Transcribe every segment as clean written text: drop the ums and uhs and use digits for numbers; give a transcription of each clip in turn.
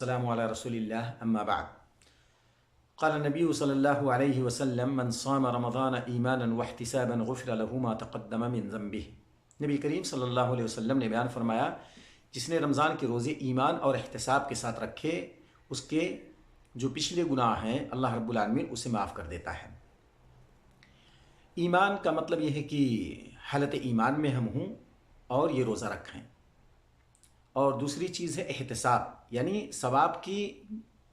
السلام علی رسول اللہ اما بعد قال النبی صلی اللہ علیہ وسلم من صام رمضان ایمانا واحتسابا غفر له ما تقدم من ذنبه۔ نبی کریم صلی اللہ علیہ وسلم نے بیان فرمایا جس نے رمضان کے روزے ایمان اور احتساب کے ساتھ رکھے اس کے جو پچھلے گناہ ہیں اللہ رب العالمین اسے معاف کر دیتا ہے۔ ایمان کا مطلب یہ ہے کہ حالت ایمان میں ہم ہوں اور یہ روزہ رکھیں، اور دوسری چیز ہے احتساب، یعنی ثواب کی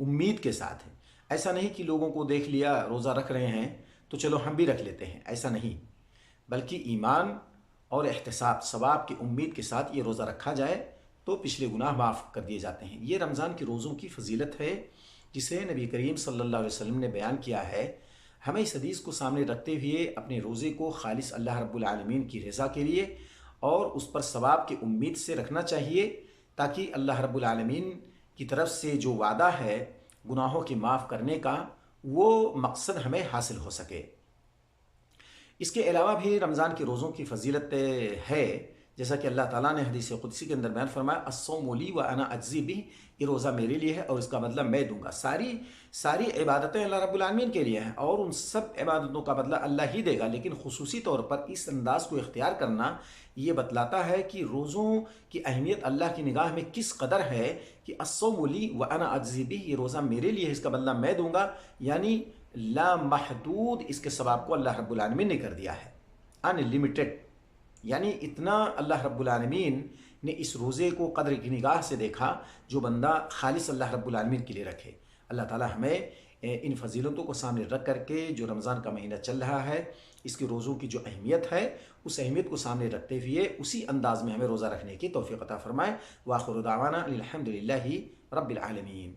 امید کے ساتھ ہے۔ ایسا نہیں کہ لوگوں کو دیکھ لیا روزہ رکھ رہے ہیں تو چلو ہم بھی رکھ لیتے ہیں، ایسا نہیں، بلکہ ایمان اور احتساب ثواب کی امید کے ساتھ یہ روزہ رکھا جائے تو پچھلے گناہ معاف کر دیے جاتے ہیں۔ یہ رمضان کے روزوں کی فضیلت ہے جسے نبی کریم صلی اللہ علیہ وسلم نے بیان کیا ہے۔ ہمیں اس حدیث کو سامنے رکھتے ہوئے اپنے روزے کو خالص اللہ رب العالمین کی رضا کے لیے اور اس پر ثواب کی امید سے رکھنا چاہیے، تاکہ اللہ رب العالمین کی طرف سے جو وعدہ ہے گناہوں کے معاف کرنے کا وہ مقصد ہمیں حاصل ہو سکے۔ اس کے علاوہ بھی رمضان کے روزوں کی فضیلت ہے، جیسا کہ اللہ تعالیٰ نے حدیث قدسی کے اندر بیان فرمایا الصوم لی وانا اجزی بہ، یہ روزہ میرے لیے ہے اور اس کا بدلہ میں دوں گا۔ ساری عبادتیں اللہ رب العالمین کے لیے ہیں اور ان سب عبادتوں کا بدلہ اللہ ہی دے گا، لیکن خصوصی طور پر اس انداز کو اختیار کرنا یہ بتلاتا ہے کہ روزوں کی اہمیت اللہ کی نگاہ میں کس قدر ہے کہ الصوم لی وانا اجزی بہ، یہ روزہ میرے لیے ہے، اس کا بدلہ میں دوں گا، یعنی لا محدود اس کے ثواب کو اللہ رب العالمین نے کر دیا ہے، ان لمیٹڈ، یعنی اتنا اللہ رب العالمین نے اس روزے کو قدر کی نگاہ سے دیکھا جو بندہ خالص اللہ رب العالمین کے لیے رکھے۔ اللہ تعالیٰ ہمیں ان فضیلتوں کو سامنے رکھ کر کے جو رمضان کا مہینہ چل رہا ہے اس کے روزوں کی جو اہمیت ہے اس اہمیت کو سامنے رکھتے ہوئے اسی انداز میں ہمیں روزہ رکھنے کی توفیق عطا فرمائے۔ وآخر دعوانا الحمد للہ رب العالمین۔